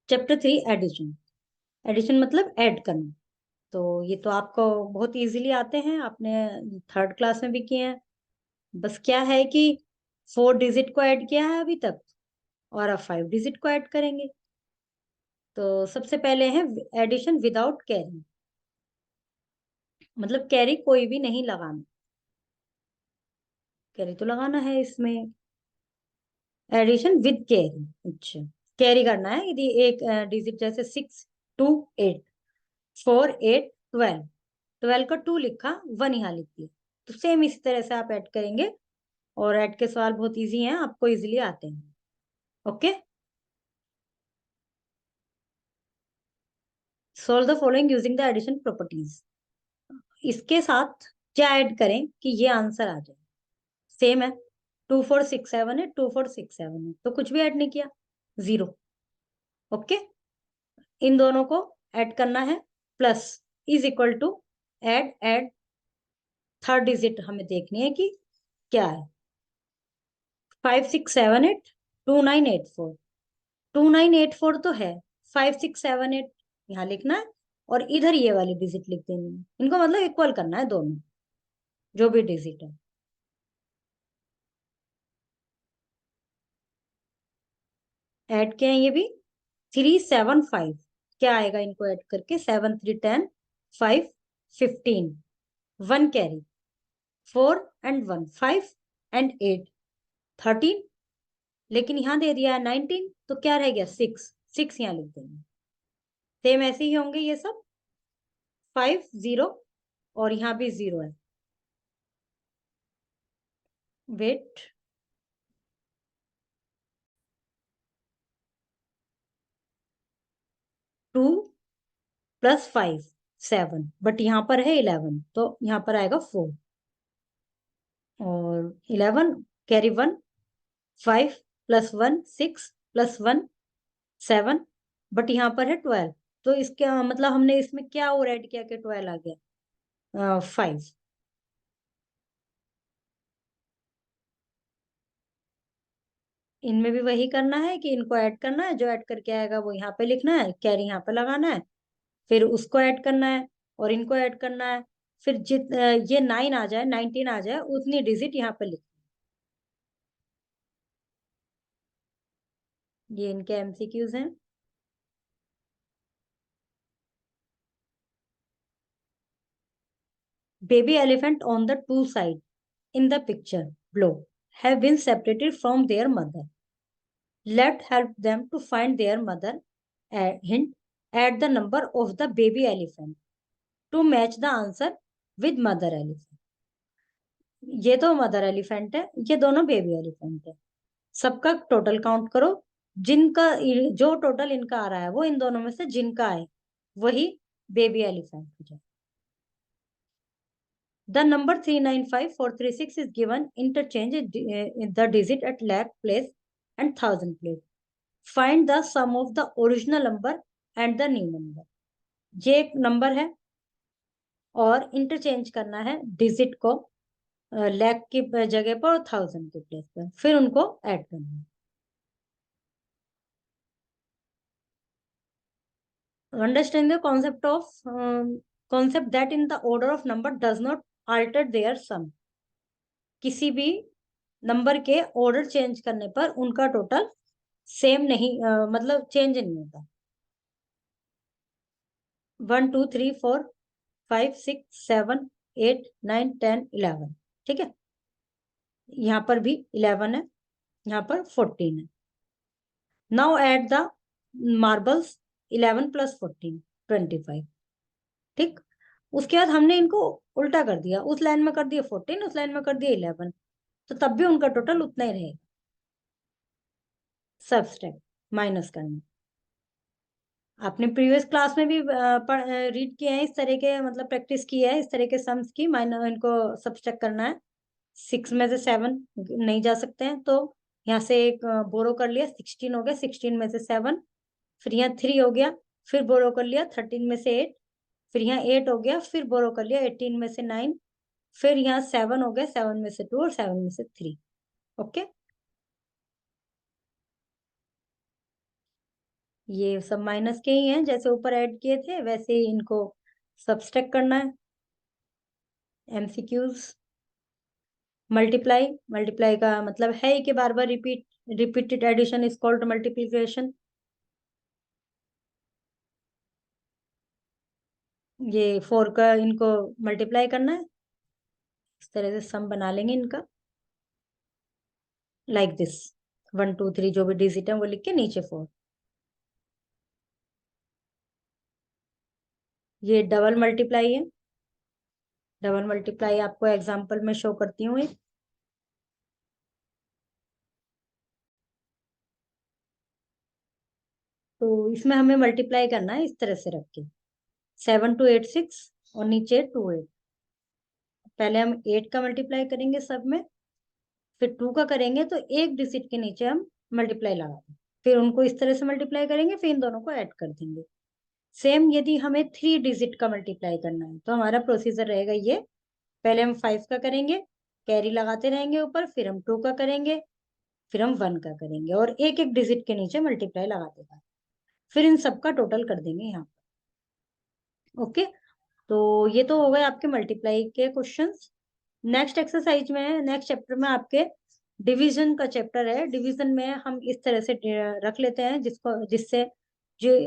Chapter 3 addition. Addition मतलब add करना। तो ये तो आपको बहुत इजीली आते हैं, आपने थर्ड क्लास में भी किए हैं। बस क्या है कि 4 डिजिट को ऐड किया है अभी तक, और अब 5 डिजिट को ऐड करेंगे। तो सबसे पहले है एडिशन विदाउट कैरी, मतलब कैरी कोई भी नहीं लगाना। कैरी तो लगाना है इसमें। एडिशन विद कैरी, अच्छा, कैरी करना है। यदि एक डिजिट जैसे 6 2 8 4 8 12, 12 का 2 लिखा, 1 यहाँ लिख दिया, तो सेम इसी तरह से आप ऐड करेंगे। और ऐड के सवाल बहुत इजी हैं, आपको इजीली आते हैं। Okay, solve the following using the addition properties. इसके साथ क्या ऐड करें कि ये आंसर आ जाए। सेम है, 2467 है, 2467 है, तो कुछ भी ऐड नहीं किया, जीरो। ओके, इन दोनों को ऐड करना है, plus is equal to add add third digit हमें देखनी है कि क्या है। 5678 2984, 2984 तो है, 5678 यहाँ लिखना है, और इधर ये वाली डिजिट लिख देनी है। इनको मतलब इक्वल करना है दोनों, जो भी डिजिट है। ऐड किया है ये भी, 375, क्या आएगा इनको ऐड करके, 7 3 10, 5 15, 1 कैरी, 4 एंड 1 5 एंड 8 13, लेकिन यहाँ दे दिया है 19, तो क्या रह गया 6, 6 यहाँ लिख देंगे। सेम ऐसे ही होंगे ये सब, 5 0, और यहाँ भी 0 है। वेट, 2 प्लस 5 7, बट यहाँ पर है 11, तो यहाँ पर आएगा 4, और 11 कैरी 1, 5 प्लस 1 6 प्लस 1 7, बट यहाँ पर है 12, तो इसके मतलब हमने इसमें क्या और ऐड किया कि 12 आ गया, 5। इनमें भी वही करना है कि इनको ऐड करना है, जो ऐड करके आएगा वो यहाँ पे लिखना है, कैरी यहाँ पे लगाना है, फिर उसको ऐड करना है, और इनको ऐड करना है। फिर ये 9 आ जाए, 19 आ जाए, उतनी डिजिट यहाँ पे लिख। ये इनके एमसीक्यूज हैं। Baby elephant on the two side in the picture below have been separated from their mother. Let help them to find their mother. Hint, add the number of the baby elephant to match the answer with mother elephant. ये तो mother elephant है, ये दोनों baby elephant है। सबका total count करो, जिनका जो टोटल इनका आ रहा है वो इन दोनों में से जिनका आए वही बेबी एलिफेंट हो जाए। The number 395436 is given. Interchange the digit at lakh place and thousand place. Find the sum of the original number and the new number. ये एक नंबर है, और इंटरचेंज करना है डिजिट को लैख की जगह पर और थाउजेंड की प्लेस पर, फिर उनको ऐड करना है। Understand the concept that in the order of number does not alter their sum. किसी भी नंबर के ऑर्डर चेंज करने पर उनका टोटल सेम नहीं, मतलब चेंज नहीं होता। 1 2 3 4 5 6 7 8 9 10 11, ठीक है। यहाँ पर भी 11 है, यहाँ पर 14 है। Now at the marbles, 11 plus 14 25, ठीक। उसके बाद हमने इनको उल्टा कर दिया, उस लाइन में कर दिया 14, उस लाइन में कर दिया 11, तो तब भी उनका टोटल उतना ही रहेगा। सब्सट्रैक्ट, माइनस करना। आपने प्रीवियस क्लास में भी रीड किए हैं इस तरह के, मतलब प्रैक्टिस की है इस तरह के सम्स की। माइनर इनको सब्सट्रैक्ट करना है, 6 में से 7 नहीं जा सकते हैं, तो यहाँ से एक बोरो कर लिया, 16 हो गया, 16 में से 7, फिर यहाँ 3 हो गया, फिर बोरो कर लिया 13 में से 8, फिर यहाँ 8 हो गया, फिर बोरो कर लिया 18 में से 9, फिर यहाँ 7 हो गया, 7 में से 2 और 7 में से 3। ओके, ये सब माइनस के ही हैं, जैसे ऊपर ऐड किए थे वैसे ही इनको सब्सट्रैक्ट करना है। एमसीक्यूज। मल्टीप्लाई, मल्टीप्लाई का मतलब है कि बार बार repeated addition is called multiplication. ये 4 का इनको मल्टीप्लाई करना है, इस तरह से सम बना लेंगे इनका, लाइक दिस। 1 2 3 जो भी डिजिट है वो लिख के नीचे 4। ये डबल मल्टीप्लाई है। डबल मल्टीप्लाई आपको एग्जांपल में शो करती हूँ एक। तो इसमें हमें मल्टीप्लाई करना है इस तरह से रख के, 7 2 8 6 और नीचे 2 8। पहले हम 8 का मल्टीप्लाई करेंगे सब में, फिर 2 का करेंगे तो एक डिजिट के नीचे हम मल्टीप्लाई लगा देंगे, फिर उनको इस तरह से मल्टीप्लाई करेंगे, फिर इन दोनों को ऐड कर देंगे। सेम यदि हमें 3 डिजिट का मल्टीप्लाई करना है तो हमारा प्रोसीजर रहेगा ये। पहले हम 5 का करेंगे, कैरी लगाते रहेंगे ऊपर, फिर हम 2 का करेंगे, फिर हम 1 का करेंगे और एक एक डिजिट के नीचे मल्टीप्लाई लगा देगा, फिर इन सबका टोटल कर देंगे यहाँ। ओके, तो ये तो हो गए आपके मल्टीप्लाई के क्वेश्चंस। नेक्स्ट एक्सरसाइज में, नेक्स्ट चैप्टर में आपके डिवीजन का चैप्टर है। डिवीजन में हम इस तरह से रख लेते हैं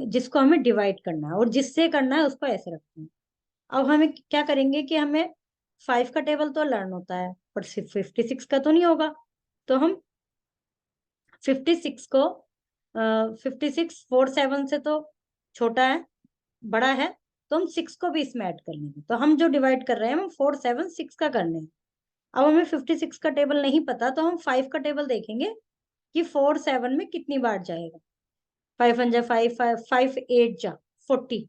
जिसको हमें डिवाइड करना है, और जिससे करना है उसको ऐसे रखते हैं। अब हमें क्या करेंगे कि हमें 5 का टेबल तो लर्न होता है, पर सिर्फ 56 का तो नहीं होगा। तो हम 56 को 56 4 7 से तो छोटा है, बड़ा है, तो हम 6 को भी इसमें ऐड कर लेंगे। तो हम जो डिवाइड कर रहे हैं हम 4 7 6 का करने हैं। अब हमें 56 का टेबल नहीं पता, तो हम 5 का टेबल देखेंगे कि 4 7 में कितनी बार जाएगा। 5 1 जा 5, 5 8 जा 40,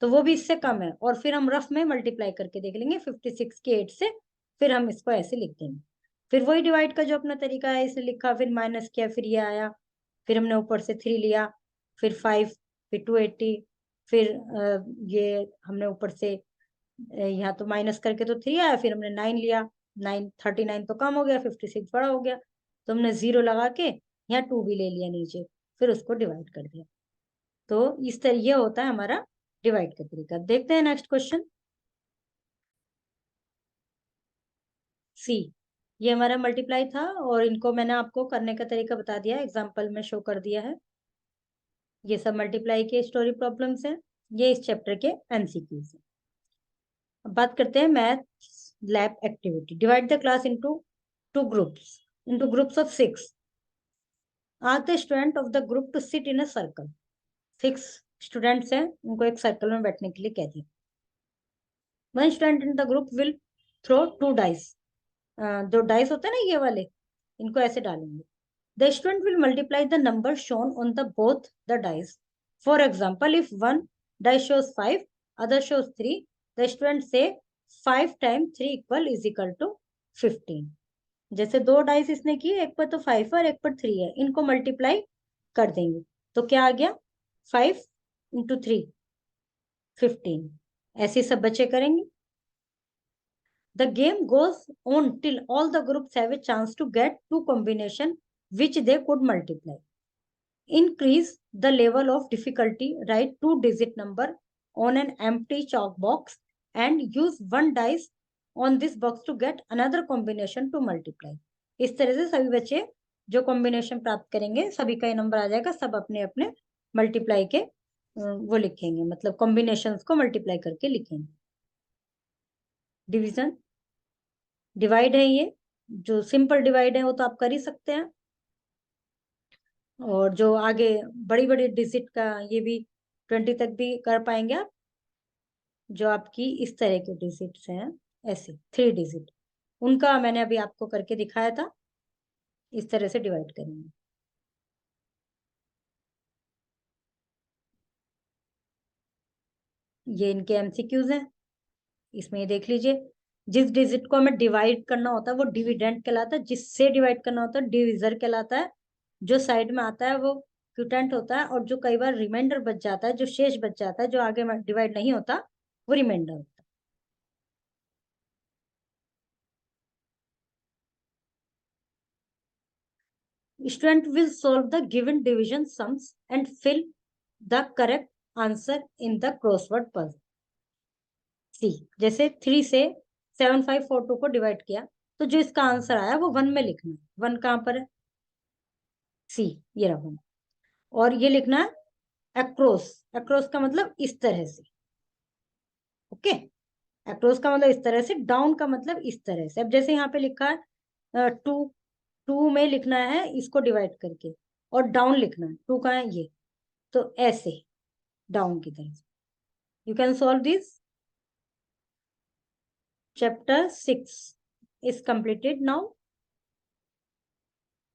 तो वो भी इससे कम है। और फिर हम रफ में मल्टीप्लाई करके देख लेंगे 56 के 8 से, फिर हम इसको ऐसे लिख देंगे। फिर वही डिवाइड का जो अपना तरीका है, इसे लिखा, फिर माइनस किया, फिर ये आया, फिर हमने ऊपर से 3 लिया, फिर 5, फिर 280, फिर ये हमने ऊपर से यहाँ तो माइनस करके तो 3 आया, फिर हमने 9 लिया, 9 39 तो कम हो गया, 56 बड़ा हो गया, तो हमने 0 लगा के यहाँ 2 भी ले लिया नीचे, फिर उसको डिवाइड कर दिया। तो इस तरह ये होता है हमारा डिवाइड का तरीका। देखते हैं नेक्स्ट क्वेश्चन। सी, ये हमारा मल्टीप्लाई था और इनको मैंने आपको करने का तरीका बता दिया, एग्जाम्पल में शो कर दिया है। ये सब मल्टीप्लाई के स्टोरी प्रॉब्लम्स हैं, ये इस चैप्टर के एमसीक्यूज हैं। अब बात करते हैं math lab activity. Divide the class into two groups of 6। Ask the student of the group to sit in a circle. 6 students हैं, उनको एक सर्कल में बैठने के लिए कह दिया। One student in the group will throw 2 dice. जो डाइस होते हैं ना ये वाले, इनको ऐसे डालेंगे। The student will multiply the number shown on the both the dice. For example, if one dice shows 5, other shows 3, the student say 5 time 3 equal is equal to 15। जैसे 2 डाइस इसने की, एक पर तो 5 और एक पर 3 है, इनको मल्टीप्लाई कर देंगे तो क्या आ गया, 5 × 3 15। ऐसे सब बच्चे करेंगे। The game goes on till all the groups have a chance to get two combination which they could multiply. Increase the level of difficulty. Write 2-digit number on an empty chalk box and use 1 dice on this box to get another combination to multiply. इस तरह से सभी बच्चे जो combination प्राप्त करेंगे सभी का नंबर आ जाएगा, सब अपने अपने मल्टीप्लाई के वो लिखेंगे, मतलब कॉम्बिनेशंस को मल्टीप्लाई करके लिखेंगे। डिवीजन, डिवाइड है ये, जो सिंपल डिवाइड है वो तो आप कर ही सकते हैं, और जो आगे बड़ी बड़ी डिजिट का ये भी 20 तक भी कर पाएंगे आप। जो आपकी इस तरह के डिजिट्स हैं, ऐसे 3 डिजिट, उनका मैंने अभी आपको करके दिखाया था, इस तरह से डिवाइड करेंगे। ये इनके एमसीक्यूज हैं, इसमें ये देख लीजिए। जिस डिजिट को हमें डिवाइड करना होता है वो डिविडेंड कहलाता है, जिससे डिवाइड करना होता है डिविजर कहलाता है, जो साइड में आता है वो क्यूटेंट होता है, और जो कई बार रिमाइंडर बच जाता है, जो शेष बच जाता है, जो आगे डिवाइड नहीं होता, वो रिमाइंडर होता है। Student will solve the given division sums and fill the correct answer in the crossword puzzle. See, जैसे 3 से 7542 को डिवाइड किया, तो जो इसका आंसर आया वो 1 में लिखना है। 1 कहाँ पर है? सी, ये रहा 1। और ये लिखना है अक्रॉस। अक्रॉस का मतलब इस तरह से। ओके, अक्रॉस का मतलब इस तरह से, डाउन का मतलब इस तरह से। अब जैसे यहाँ पे लिखा है 2, 2 में लिखना है इसको डिवाइड करके, और डाउन लिखना है। 2 का है ये, तो ऐसे डाउन की तरफ। You can solve this. Chapter 6 is completed now.